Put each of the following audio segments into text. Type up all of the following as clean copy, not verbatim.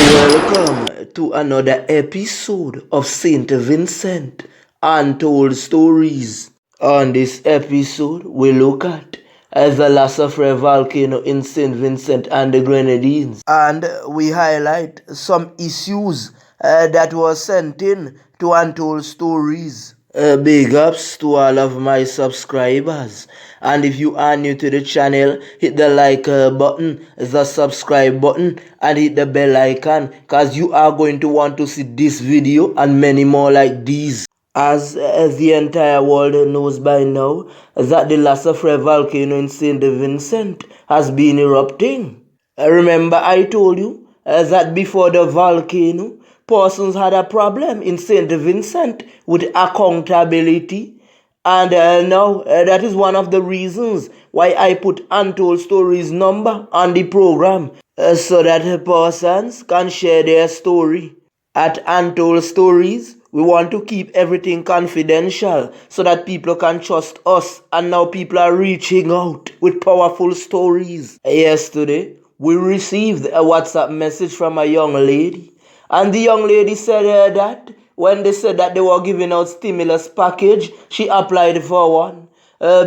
Welcome to another episode of Saint Vincent Untold Stories. On this episode, we look at the La soufriere volcano in Saint Vincent and the Grenadines, and we highlight some issues that were sent in to Untold Stories. Big ups to all of my subscribers, and if you are new to the channel, hit the like button, the subscribe button, and hit the bell icon, cause you are going to want to see this video and many more like these. As the entire world knows by now, that the La soufriere volcano in Saint Vincent has been erupting. Remember I told you that before the volcano, persons had a problem in Saint Vincent with accountability. And now that is one of the reasons why I put Untold Stories number on the program, so that persons can share their story. At Untold Stories, we want to keep everything confidential so that people can trust us, and now people are reaching out with powerful stories. Yesterday, we received a WhatsApp message from a young lady, and the young lady said that when they said that they were giving out stimulus package, she applied for one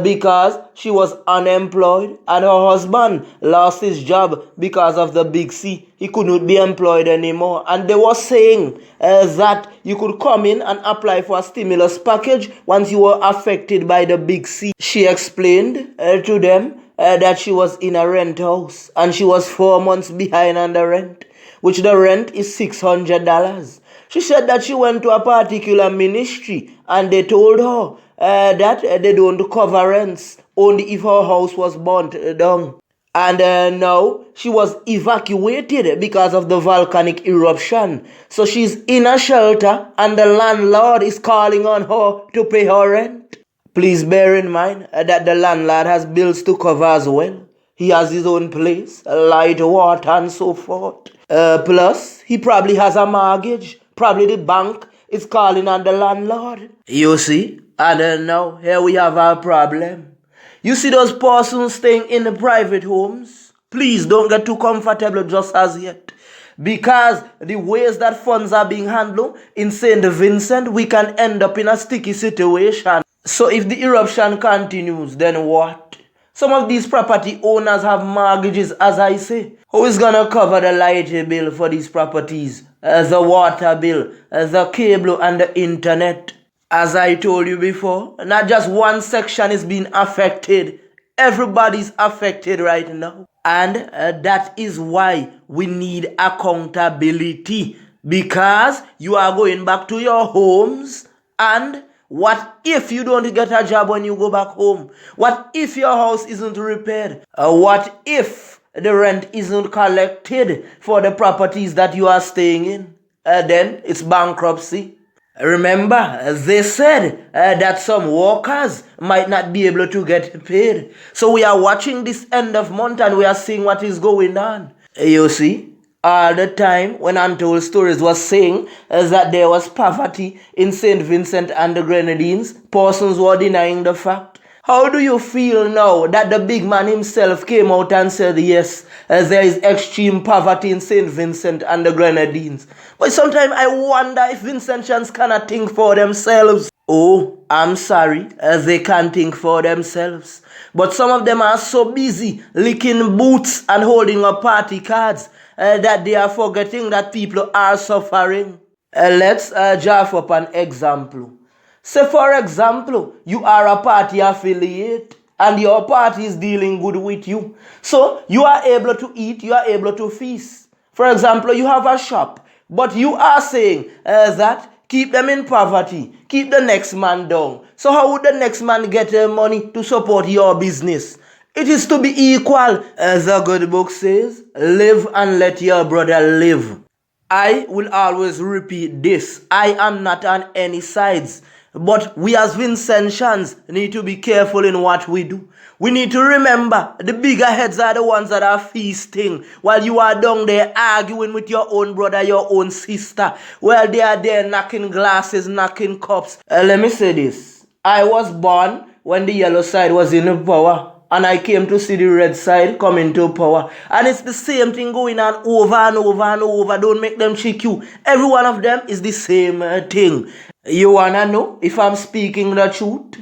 because she was unemployed and her husband lost his job because of the big C. He could not be employed anymore, and they were saying that you could come in and apply for a stimulus package once you were affected by the big C. She explained to them that she was in a rent house and she was 4 months behind on the rent, which the rent is $600. She said that she went to a particular ministry and they told her that they don't cover rents only if her house was burnt down. And now she was evacuated because of the volcanic eruption. So she's in a shelter and the landlord is calling on her to pay her rent. Please bear in mind that the landlord has bills to cover as well. He has his own place, light, water, and so forth. Plus, he probably has a mortgage. Probably the bank is calling on the landlord. You see? And now, here we have our problem. You see those persons staying in the private homes? Please don't get too comfortable just as yet. Because the ways that funds are being handled in Saint Vincent, we can end up in a sticky situation. So if the eruption continues, then what? Some of these property owners have mortgages, as I say. Who is gonna cover the light bill for these properties? The water bill, the cable and the internet. As I told you before, not just one section is being affected. Everybody's affected right now. And that is why we need accountability. Because you are going back to your homes, and what if you don't get a job when you go back home? What if your house isn't repaired? What if the rent isn't collected for the properties that you are staying in? Then it's bankruptcy. Remember, they said that some workers might not be able to get paid. So we are watching this end of month and we are seeing what is going on. You see? All the time when Untold Stories was saying that there was poverty in Saint Vincent and the Grenadines, persons were denying the fact. How do you feel now that the big man himself came out and said, yes, there is extreme poverty in Saint Vincent and the Grenadines? But sometimes I wonder if Vincentians cannot think for themselves. Oh, I'm sorry, they can't think for themselves. But some of them are so busy licking boots and holding up party cards that they are forgetting that people are suffering. Let's draft up an example. Say for example, you are a party affiliate and your party is dealing good with you. So you are able to eat, you are able to feast. For example, you have a shop, but you are saying that keep them in poverty, keep the next man down. So how would the next man get money to support your business? It is to be equal. As the good book says, live and let your brother live. I will always repeat this. I am not on any sides. But we as Vincentians need to be careful in what we do. We need to remember the bigger heads are the ones that are feasting while you are down there arguing with your own brother, your own sister. While they are there knocking glasses, knocking cups. Let me say this. I was born when the yellow side was in power. and I came to see the red side come into power. And it's the same thing going on over and over and over. Don't make them trick you. Every one of them is the same thing. You wanna know if I'm speaking the truth?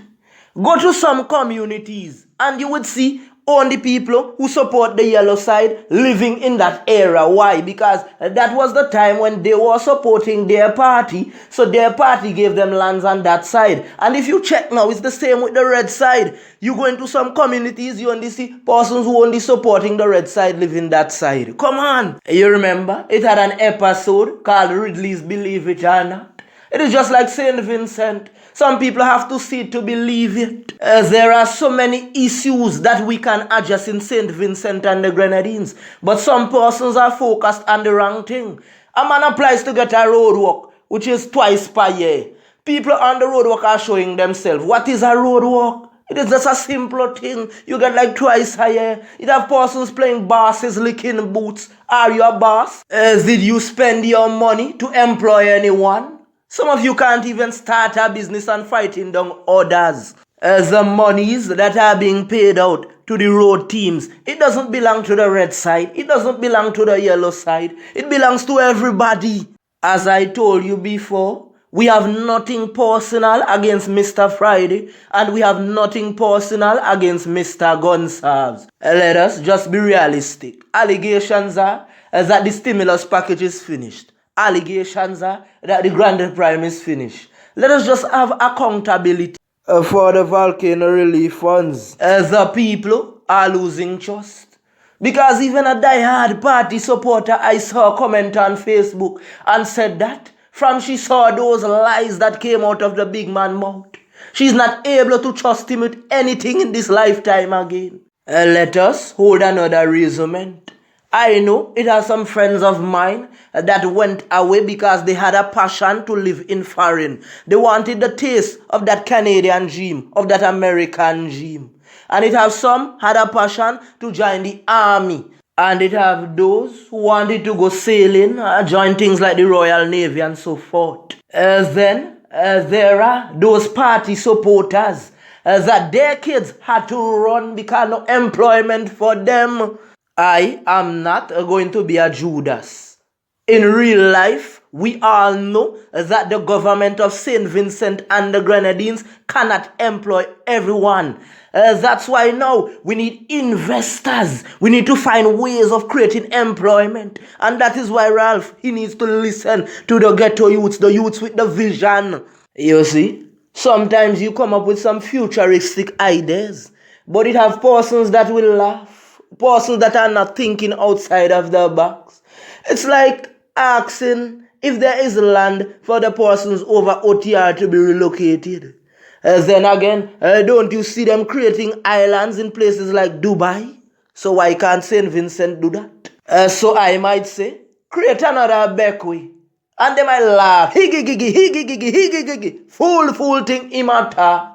Go to some communities and you would see only people who support the yellow side living in that era. Why? Because that was the time when they were supporting their party. So their party gave them lands on that side. And if you check now, it's the same with the red side. You go into some communities, you only see persons who only supporting the red side living that side. Come on. You remember? It had an episode called Ridley's Believe It or Not. It is just like St. Vincent. Some people have to see it to believe it. There are so many issues that we can address in St. Vincent and the Grenadines. But some persons are focused on the wrong thing. A man applies to get a road work, which is twice per year. People on the road work are showing themselves. What is a road work? It is just a simple thing. You get like twice a year. You have persons playing bosses, licking boots. Are you a boss? Did you spend your money to employ anyone? Some of you can't even start a business and fighting down others. The monies that are being paid out to the road teams, it doesn't belong to the red side. It doesn't belong to the yellow side. It belongs to everybody. As I told you before, we have nothing personal against Mr. Friday, and we have nothing personal against Mr. Gonsalves. Let us just be realistic. Allegations are that the stimulus package is finished. Allegations are that the Grand Prime is finished. Let us just have accountability for the volcano relief funds. The people are losing trust. Because even a die-hard party supporter I saw comment on Facebook and said that from she saw those lies that came out of the big man's mouth, she's not able to trust him with anything in this lifetime again. Let us hold another reasonement. I know it has some friends of mine that went away because they had a passion to live in foreign. They wanted the taste of that Canadian dream, of that American dream. And it have some had a passion to join the army. And it have those who wanted to go sailing, join things like the Royal Navy and so forth. Then there are those party supporters that their kids had to run because no employment for them. I am not going to be a Judas. In real life, we all know that the government of St. Vincent and the Grenadines cannot employ everyone. That's why now we need investors. We need to find ways of creating employment. And that is why Ralph, he needs to listen to the ghetto youths, the youths with the vision. You see, sometimes you come up with some futuristic ideas, but it have persons that will laugh. Persons that are not thinking outside of the box. It's like asking if there is land for the persons over OTR to be relocated. Then again, don't you see them creating islands in places like Dubai? So why can't St. Vincent do that? So I might say, create another Beckway. And they might laugh. Higgy-giggy, higgy-giggy, higgy-giggy. Fool thing, imata.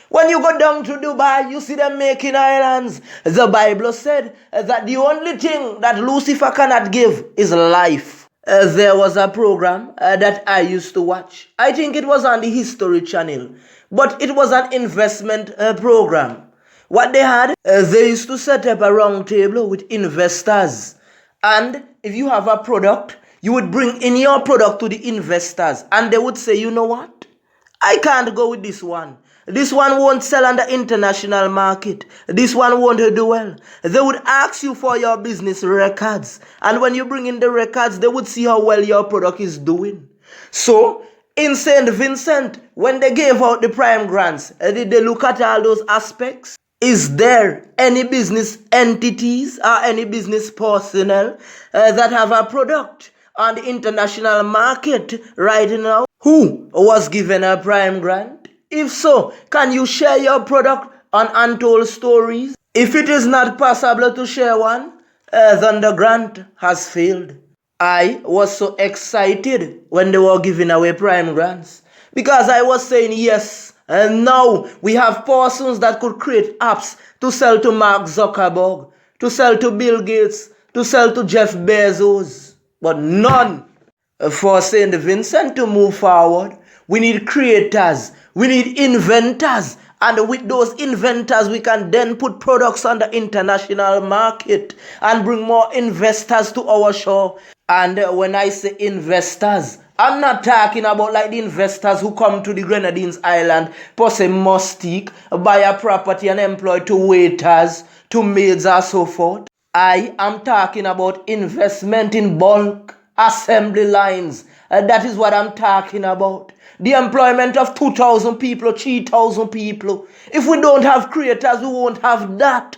When you go down to Dubai, you see them making islands. The Bible said that the only thing that Lucifer cannot give is life. There was a program that I used to watch. I think it was on the History Channel. But it was an investment program. What they had, they used to set up a round table with investors. And if you have a product, you would bring in your product to the investors. And they would say, you know what? I can't go with this one. This one won't sell on the international market. This one won't do well. They would ask you for your business records. And when you bring in the records, they would see how well your product is doing. So, in St. Vincent, when they gave out the prime grants, did they look at all those aspects? Is there any business entities or any business personnel that have a product on the international market right now who was given a prime grant? If so, can you share your product on Untold Stories? If it is not possible to share one, then the grant has failed. I was so excited when they were giving away prime grants because I was saying yes, and now we have persons that could create apps to sell to Mark Zuckerberg, to sell to Bill Gates, to sell to Jeff Bezos, but none. For St. Vincent to move forward, we need creators, we need inventors, And with those inventors, we can then put products on the international market and bring more investors to our shore. And when I say investors, I'm not talking about like the investors who come to the Grenadines Island, pose a mustique, buy a property and employ two waiters, two maids and so forth. I am talking about investment in bulk, assembly lines. That is what I'm talking about. The employment of 2,000 people, 3,000 people. If we don't have creators, we won't have that.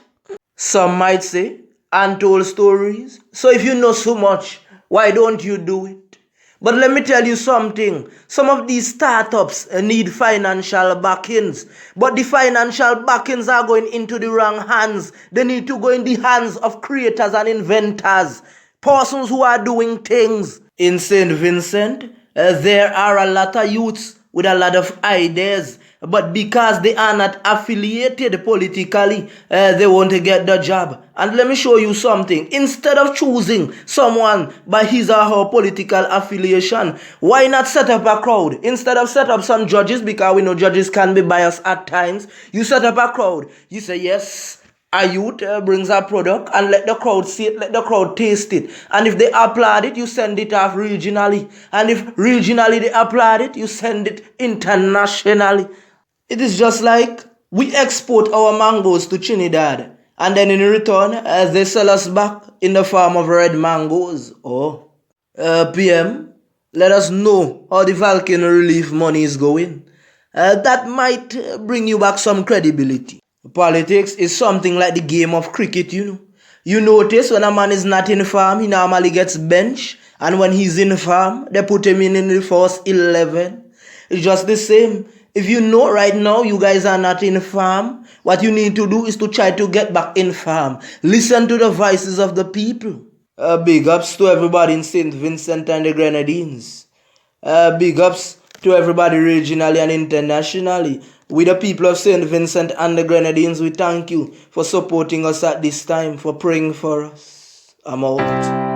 Some might say, untold stories. So if you know so much, why don't you do it? But let me tell you something. Some of these startups need financial backings. But the financial backings are going into the wrong hands. They need to go in the hands of creators and inventors. Persons who are doing things. In St. Vincent, there are a lot of youths with a lot of ideas. But because they are not affiliated politically, they won't get the job. And let me show you something. Instead of choosing someone by his or her political affiliation, why not set up a crowd? Instead of set up some judges, because we know judges can be biased at times, you set up a crowd. You say, yes, a youth brings a product and let the crowd see it, let the crowd taste it. And if they applaud it, you send it off regionally. And if regionally they applaud it, you send it internationally. It is just like we export our mangoes to Trinidad, and then in return, they sell us back in the form of red mangoes. Oh, PM, let us know how the volcano relief money is going. That might bring you back some credibility. Politics is something like the game of cricket, you know. You notice when a man is not in farm, he normally gets benched, and when he's in farm, they put him in the first 11. It's just the same. If you know right now you guys are not in farm, what you need to do is to try to get back in farm. Listen to the voices of the people. Big ups to everybody in St. Vincent and the Grenadines. Big ups to everybody regionally and internationally. We the people of St. Vincent and the Grenadines, we thank you for supporting us at this time, for praying for us. I'm out.